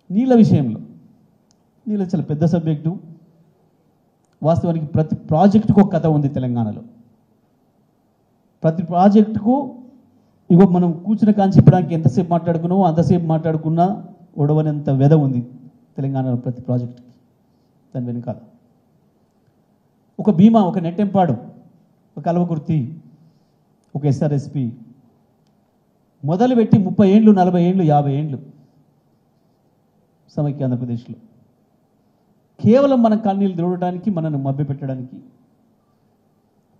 నీళ్ళ విషయంలో నీళ్ళ చాలా పెద్ద సబ్జెక్టు. వాస్తవానికి ప్రతి ప్రాజెక్టుకు ఒక కథ ఉంది తెలంగాణలో. ప్రతి ప్రాజెక్టుకు ఇగో మనం కూర్చున్న కాంచి ఇప్పడానికి ఎంతసేపు మాట్లాడుకున్నామో అంతసేపు మాట్లాడుకున్నా ఒడవనంత వెద ఉంది తెలంగాణలో ప్రతి ప్రాజెక్టుకి. దాని వెనుకాల ఒక భీమా, ఒక నెట్టెంపాడు, ఒక కల్వకుర్తి, ఒక ఎస్ఆర్ఎస్పి మొదలుపెట్టి 30 ఏళ్ళు, 40 ఏళ్ళు, 50 ఏళ్ళు సమైక్య ఆంధ్రప్రదేశ్లో కేవలం మన కన్నీళ్ళు దూడటానికి, మనను మభ్యపెట్టడానికి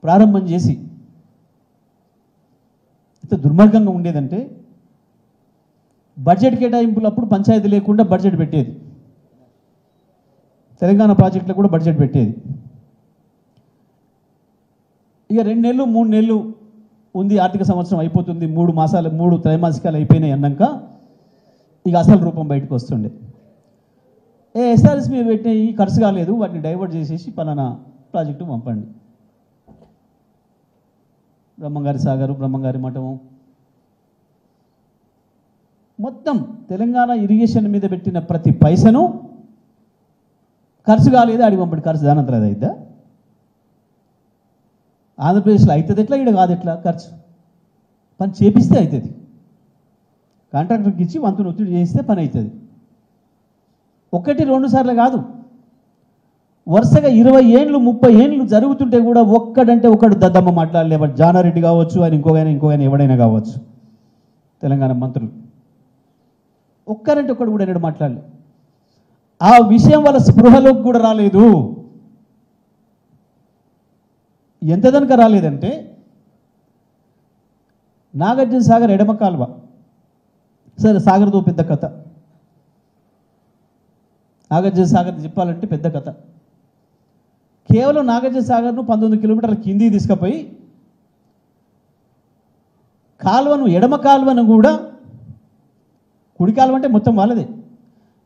ప్రారంభం చేసి ఎంత దుర్మార్గంగా ఉండేదంటే బడ్జెట్ కేటాయింపులు అప్పుడు పంచాయతీ లేకుండా బడ్జెట్ పెట్టేది. తెలంగాణ ప్రాజెక్టులో కూడా బడ్జెట్ పెట్టేది. ఇక 2 నెలలు 3 నెలలు ఉంది, ఆర్థిక సంవత్సరం అయిపోతుంది, 3 మాసాలు 3 త్రైమాసికాలు అయిపోయినాయి అన్నాక ఇక అసలు రూపం బయటకు వస్తుండే. ఎస్ఆర్ఎస్ మీద పెట్టిన ఈ ఖర్చు కాలేదు, వాటిని డైవర్ట్ చేసేసి పలానా ప్రాజెక్టు పంపండి. బ్రహ్మంగారి సాగరు, బ్రహ్మంగారి మఠము, మొత్తం తెలంగాణ ఇరిగేషన్ మీద పెట్టిన ప్రతి పైసను ఖర్చు కాలేదు, అడిగి పంపండి. ఖర్చు దానంతరం అది అయిద్దా? ఆంధ్రప్రదేశ్లో అవుతుంది ఎట్లా, ఇక్కడ కాదు ఎట్లా? ఖర్చు పని చేపిస్తే అవుతుంది. కాంట్రాక్టర్కి ఇచ్చి వంతును ఒత్తిడి చేయిస్తే పని అవుతుంది. 1-2 సార్లు కాదు, వరుసగా 20 ఏళ్ళు 30 ఏళ్ళు జరుగుతుంటే కూడా ఒక్కడంటే ఒకడు దద్దమ్మ మాట్లాడలే. జానారెడ్డి కావచ్చు, ఆయన ఇంకోగైనా ఎవడైనా కావచ్చు, తెలంగాణ మంత్రులు ఒక్కరంటే ఒక్కడు కూడా ఎన్నడూ మాట్లాడలే. ఆ విషయం వాళ్ళ స్పృహలోకి కూడా రాలేదు. ఎంత దనక రాలేదంటే నాగార్జున సాగర్ ఎడమ కాలువ, సరే సాగర్తో పెద్ద కథ. నాగార్జున సాగర్ చెప్పాలంటే పెద్ద కథ. కేవలం నాగార్జున సాగర్ను 19 కిలోమీటర్ల కిందికి తీసుకుపోయి కాలువను, ఎడమ కాలువను కూడా, కుడి కాలువ అంటే మొత్తం వాళ్ళదే,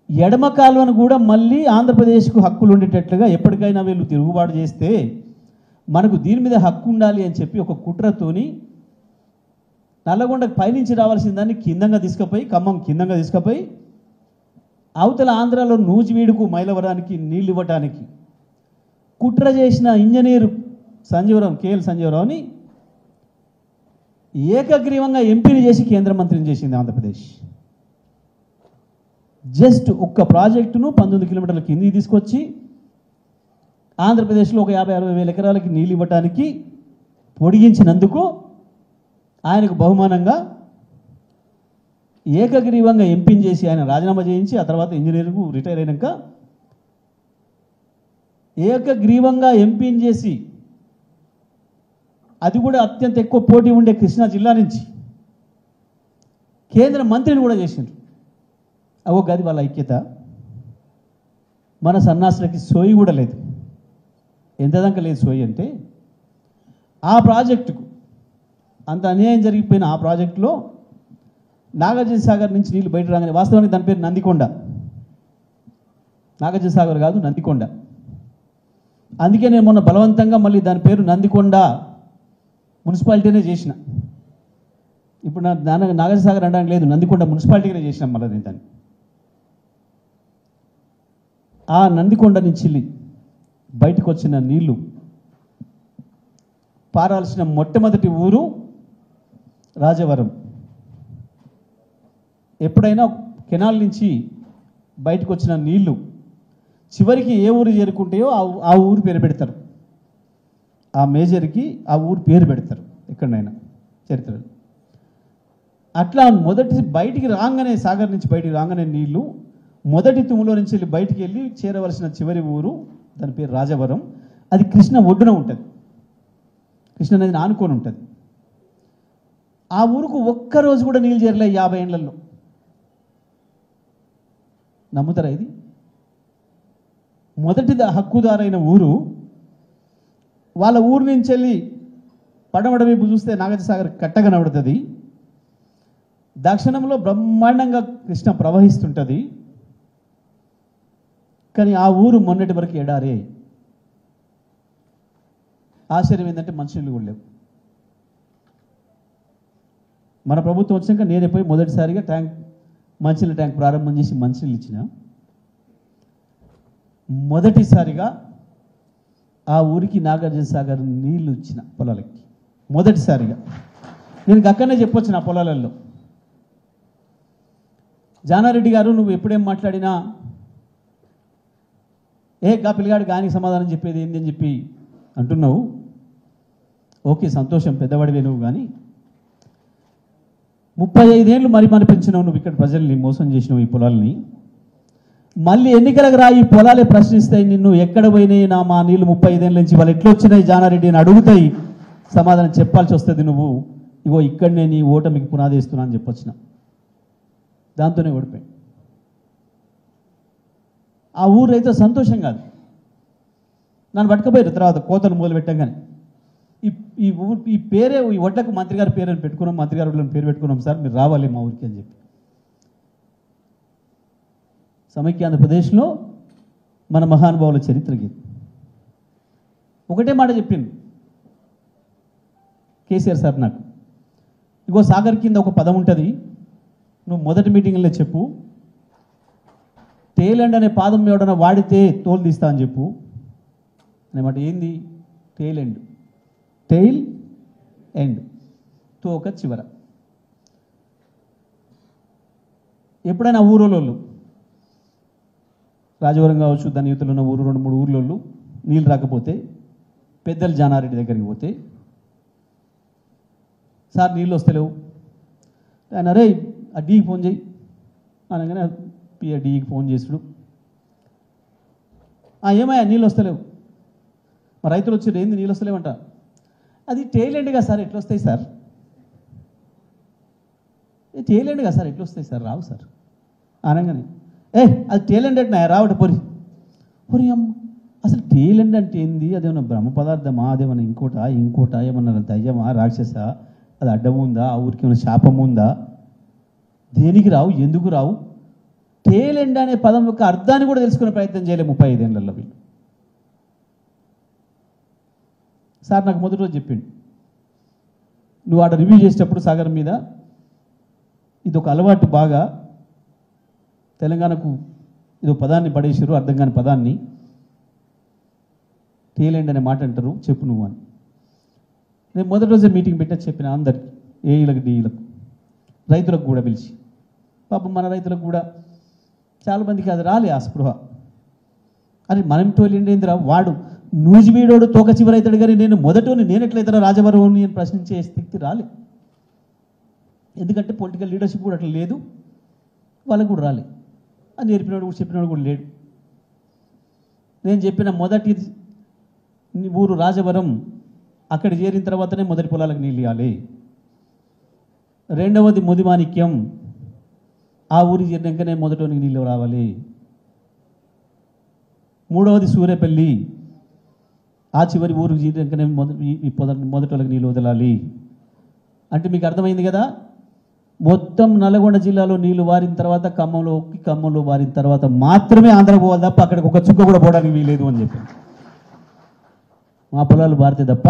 ఎడమ కాలువను కూడా మళ్ళీ ఆంధ్రప్రదేశ్కు హక్కులు ఉండేటట్లుగా ఎప్పటికైనా వీళ్ళు తిరుగుబాటు చేస్తే మనకు దీని మీద హక్కు ఉండాలి అని చెప్పి ఒక కుట్రతోని నల్లగొండకు పైనుంచి రావాల్సిన దాన్ని కిందంగా తీసుకుపోయి, ఖమ్మం కిందంగా తీసుకుపోయి అవతల ఆంధ్రాలో నూజివీడుకు, మైలవరానికి నీళ్ళు ఇవ్వటానికి కుట్ర చేసిన ఇంజనీరు సంజీవరావు, కేఎల్ సంజీవరావుని ఏకగ్రీవంగా ఎంపీని చేసి కేంద్ర మంత్రిని చేసింది ఆంధ్రప్రదేశ్. జస్ట్ ఒక్క ప్రాజెక్టును 19 కిలోమీటర్ల కిందికి తీసుకొచ్చి ఆంధ్రప్రదేశ్లో ఒక 50-60 వేల ఎకరాలకి నీళ్ళు ఇవ్వటానికి పొడిగించినందుకు ఆయనకు బహుమానంగా ఏకగ్రీవంగా ఎంపీని చేసి ఆయన రాజీనామా చేయించి ఆ తర్వాత ఇంజనీరింగ్ రిటైర్ అయినాక ఏకగ్రీవంగా ఎంపీని చేసి, అది కూడా అత్యంత ఎక్కువ పోటీ ఉండే కృష్ణా జిల్లా నుంచి కేంద్ర మంత్రిని కూడా చేసిండ్రు. అవో గది వాళ్ళ ఐక్యత. మన సన్నాసులకి సోయి కూడా లేదు. ఎంతదాకా లేదు సోయి అంటే, ఆ ప్రాజెక్టుకు అంత అన్యాయం జరిగిపోయిన ఆ ప్రాజెక్టులో నాగార్జున సాగర్ నుంచి నీళ్ళు బయట రాగానే, వాస్తవానికి దాని పేరు నందికొండ, నాగార్జున సాగర్ కాదు నందికొండ. అందుకే నేను మొన్న బలవంతంగా మళ్ళీ దాని పేరు నందికొండ మున్సిపాలిటీనే చేసిన. ఇప్పుడు నాగార్జున సాగర్ అనడానికి లేదు, నందికొండ మున్సిపాలిటీనే చేసినాం మళ్ళీ నేను దాన్ని. ఆ నందికొండ నుంచి బయటకు వచ్చిన నీళ్లు పారాల్సిన మొట్టమొదటి ఊరు రాజవరం. ఎప్పుడైనా కెనాల్ నుంచి బయటకు వచ్చిన నీళ్లు చివరికి ఏ ఊరు చేరుకుంటాయో ఆ ఊరు పేరు పెడతారు. ఆ మేజర్కి ఆ ఊరు పేరు పెడతారు ఎక్కడైనా చరిత్రలో. అట్లా మొదటి బయటికి రాగానే, సాగర్ నుంచి బయటికి రాగానే నీళ్లు మొదటి తుమ్ములో నుంచి వెళ్ళి బయటికి వెళ్ళి చేరవలసిన చివరి ఊరు, దాని పేరు రాజవరం. అది కృష్ణ ఒడ్డున ఉంటుంది, కృష్ణ నదిని ఆనుకొని ఉంటుంది. ఆ ఊరుకు ఒక్కరోజు కూడా నీళ్ళు చేరలే 50 ఏళ్లలో. నమ్ముతారా ఇది? మొదటి హక్కుదారైన ఊరు, వాళ్ళ ఊరు నుంచి వెళ్ళి పడమడ వైపు చూస్తే నాగార్జున సాగర్ కట్టగా కనబడుతుంది. దక్షిణంలో బ్రహ్మాండంగా కృష్ణ ప్రవహిస్తుంటుంది. కానీ ఆ ఊరు మొన్నటి వరకు ఎడారే. ఆశ్చర్యం ఏంటంటే మనుషులు కూడా లేవు. మన ప్రభుత్వం వచ్చాక నేనే పోయి మొదటిసారిగా ట్యాంక్ మంచినీళ్ళ ట్యాంక్ ప్రారంభం చేసి మంచినీళ్ళు ఇచ్చిన. మొదటిసారిగా ఆ ఊరికి నాగార్జున సాగర్ నీళ్లు ఇచ్చిన పొలాలకి మొదటిసారిగా. నేను అక్కడనే చెప్పొచ్చు నా పొలాలలో, జానారెడ్డి గారు నువ్వు ఎప్పుడేం మాట్లాడినా గా పిల్లగాడికి ఆయనకి సమాధానం చెప్పేది ఏంది అని చెప్పి అంటున్నావు. ఓకే సంతోషం, పెద్దవాడివే నువ్వు, కానీ 35 ఏళ్ళు మరి పెంచినావు నువ్వు, ఇక్కడ ప్రజల్ని మోసం చేసినావు, ఈ పొలాల్ని. మళ్ళీ ఎన్నికలకు రా, ఈ పొలాలే ప్రశ్నిస్తాయి నిన్ను, ఎక్కడ పోయినాయి నా మా నీళ్ళు 35 ఏళ్ళ నుంచి, వాళ్ళు ఎట్లా వచ్చినాయి జానారెడ్డి అని అడుగుతాయి, సమాధానం చెప్పాల్సి వస్తుంది నువ్వు. ఇగో ఇక్కడనే నీ ఓటమికి పునాది వేస్తున్నా అని చెప్పొచ్చిన. దాంతోనే ఓడిపోయి ఆ ఊరు అయితే సంతోషం కాదు. నన్ను పట్టుకపోయారు తర్వాత కోతలు మొదలు పెట్టంగానే. ఈ ఊరు ఈ పేరే, ఈ వడ్లకు మంత్రి గారి పేరు అని పెట్టుకున్నాం, మంత్రి గారి వడ్లను పేరు పెట్టుకున్నాం సార్, మీరు రావాలి మా ఊరికి అని చెప్పి. సమైక్య ఆంధ్రప్రదేశ్లో మన మహానుభావుల చరిత్రకి ఒకటే మాట చెప్పింది కేసీఆర్ సార్ నాకు, ఇగో సాగర్ కింద ఒక పదం ఉంటుంది, నువ్వు మొదటి మీటింగ్లో చెప్పు, టేల్ అనే పాదం ఎవడన్నా వాడితే తోలు తీస్తా అని చెప్పు అనమాట. ఏంది టేల్ ఎండ్, టెయిల్ ఎండ్, తోక చివర. ఎప్పుడైనా ఊరోళ్ళు రాజవరం కావచ్చు, దాని యువతలు ఉన్న ఊరు 2-3 ఊర్లోళ్ళు నీళ్ళు రాకపోతే పెద్దలు జానారెడ్డి దగ్గరికి పోతే, సార్ నీళ్ళు వస్తలేవు ఆయన, అరే ఆ డీకి ఫోన్ చేయి అనగానే డీకి ఫోన్ చేసుడు, ఏమయ్యా నీళ్ళు వస్తలేవు, మా రైతులు వచ్చి ఏంది నీళ్ళు వస్తలేవంట, అది టెయిల్ ఎండ్గా సార్ ఎట్లా వస్తాయి సార్, టెయిల్ ఎండ్గా సార్ ఎట్లా వస్తాయి సార్, రావు సార్ అనగానే అది టెయిల్ ఎండ్ అంటే రావట పొరి అమ్మ, అసలు టెయిల్ ఎండ్ అంటే ఏంది, అదేమన్నా బ్రహ్మ పదార్థమా, అదేమన్నా ఇంకోట ఏమన్నా దయ్యమా రాక్షస, అది అడ్డం ఉందా, ఆ ఊరికి ఏమైనా శాపం ఉందా, దేనికి రావు, ఎందుకు రావు, టెయిల్ ఎండ్ అనే పదం యొక్క అర్థాన్ని కూడా తెలుసుకునే ప్రయత్నం చేయలేదు 35 ఏళ్ళలో వీళ్ళు. సార్ నాకు మొదటి రోజు చెప్పిండు, నువ్వు ఆడ రివ్యూ చేసేటప్పుడు సాగర్ మీద ఇది ఒక అలవాటు, బాగా తెలంగాణకు ఇదో పదాన్ని పడేసారు, అర్థం కాని పదాన్ని, టెయిల్ ఎండ్ అనే మాట అంటారు, చెప్పు నువ్వు అని. నేను మొదటి రోజే మీటింగ్ పెట్టా చెప్పిన అందరికి, ఏఈలకు డీఈలకు, రైతులకు కూడా పిలిచి, పాపం మన రైతులకు కూడా చాలామందికి అది రాలే ఆ స్పృహ. అని మనం టోల్ ఏంద్రా వాడు నూజివీడోడు తోక చివరైతాడు, కానీ నేను మొదటోని నేను ఎట్లయితారో రాజవరం అని ప్రశ్నించే స్థితి రాలే. ఎందుకంటే పొలిటికల్ లీడర్షిప్ కూడా అట్లా లేదు, వాళ్ళకు కూడా రాలే, అని నేర్పినవాడు కూడా చెప్పినవాడు కూడా లేడు. నేను చెప్పిన మొదటి ఊరు రాజవరం, అక్కడ చేరిన తర్వాతనే మొదటి పొలాలకు నీళ్ళు ఇవ్వాలి. రెండవది ముదిమాణిక్యం, ఆ ఊరికి చేరినాకనే మొదటోనికి నీళ్ళు రావాలి. మూడవది సూర్యపల్లి, ఆ చివరి ఊరికి చేరినాకనే మొదటోళ్ళకి నీళ్ళు వదలాలి. అంటే మీకు అర్థమైంది కదా, మొత్తం నల్గొండ జిల్లాలో నీళ్లు వారిన తర్వాత ఖమ్మంలో వారిన తర్వాత మాత్రమే ఆంధ్రకు పోవాలి తప్ప అక్కడికి ఒక చుక్క కూడా పోవడానికి వీలేదు అని చెప్పి, మా పొలాలు వారితే తప్ప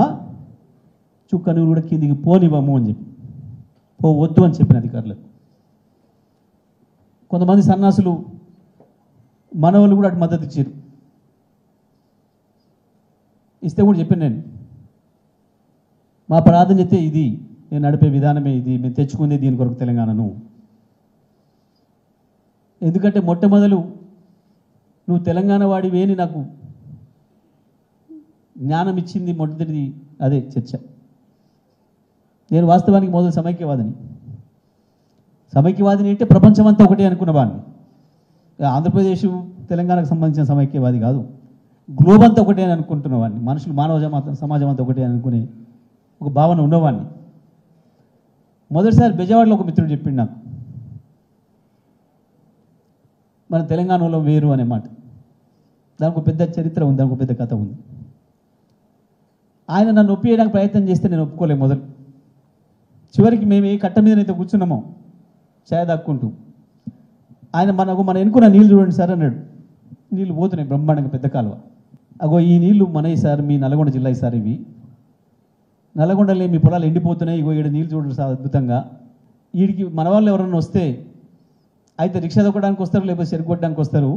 చుక్క నీళ్ళు కూడా కిందికి పోనివ్వము అని చెప్పి, పోవద్దు అని చెప్పిన అధికారులకు. కొంతమంది సన్నాసులు మనవాళ్ళు కూడా అటు మద్దతు ఇచ్చారు, ఇస్తే కూడా చెప్పాను నేను, మా ప్రాధాన్యత ఇది, నేను నడిపే విధానమే ఇది, మేము తెచ్చుకుందే దీని కొరకు తెలంగాణను. ఎందుకంటే మొట్టమొదలు నువ్వు తెలంగాణ వాడివేని నాకు జ్ఞానం ఇచ్చింది మొదటిది అదే చర్చ. నేను వాస్తవానికి మొదలు సమైక్యవాదిని అంటే ప్రపంచమంతా ఒకటే అనుకున్న వాడిని. ఆంధ్రప్రదేశ్ తెలంగాణకు సంబంధించిన సమైక్యవాది కాదు, గ్లోబ్ అంతా ఒకటే అని అనుకుంటున్న వాడిని, మనుషులు సమాజం అంతా ఒకటే అనుకునే ఒక భావన ఉన్నవాడిని. మొదటిసారి బెజవాడలో ఒక మిత్రుడు చెప్పిండు నాకు, మన తెలంగాణలో వేరు అనే మాట, దానికి ఒక పెద్ద చరిత్ర ఉంది, దానికి ఒక పెద్ద కథ ఉంది. ఆయన నన్ను ఒప్పియడానికి ప్రయత్నం చేస్తే నేను ఒప్పుకోలే. మొదలు చివరికి మేము ఏ కట్ట మీదనైతే కూర్చున్నామో ఛాయ్ దాక్కుంటూ, ఆయన మన ఎన్నుకున్న నీళ్ళు చూడండి సార్ అన్నాడు. నీళ్ళు పోతున్నాయి బ్రహ్మాండంగా, పెద్ద కాలువ. అగో ఈ నీళ్లు మనవి సార్, మీ నల్గొండ జిల్లా సార్, ఇవి నల్గొండలే మీ పొలాలు ఎండిపోతున్నాయి, ఇగో ఈడ నీళ్ళు చూడండి సార్ అద్భుతంగా. వీడికి మన వాళ్ళు ఎవరన్నా వస్తే అయితే రిక్షా దొక్కడానికి వస్తారు, లేకపోతే చెరుకు కొట్టడానికి వస్తారు.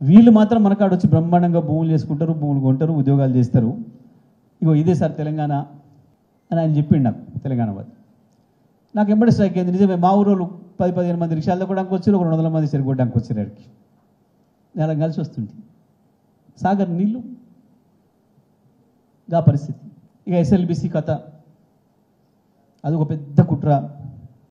వీళ్ళు మాత్రం మనకాడ వచ్చి బ్రహ్మాండంగా భూములు చేసుకుంటారు, భూములు కొంటారు, ఉద్యోగాలు చేస్తారు. ఇగో ఇదే సార్ తెలంగాణ అని ఆయన చెప్పిండు నాకు, తెలంగాణ వాళ్ళు. నాకు ఎంబడి స్ట్రైక్ అయింది. నిజమే, మా ఊరోళ్ళు 10-15 మంది రిక్షాలు దొక్కడానికి వచ్చారు, ఒక 200 మంది చెరుకు కొట్టడానికి వచ్చారు. ఆడికి అలా కలిసి వస్తుంది. సాగర్ నీళ్ళు గా పరిస్థితి. ఇక ఎస్ఎల్బిసి కథ, అది ఒక పెద్ద కుట్ర.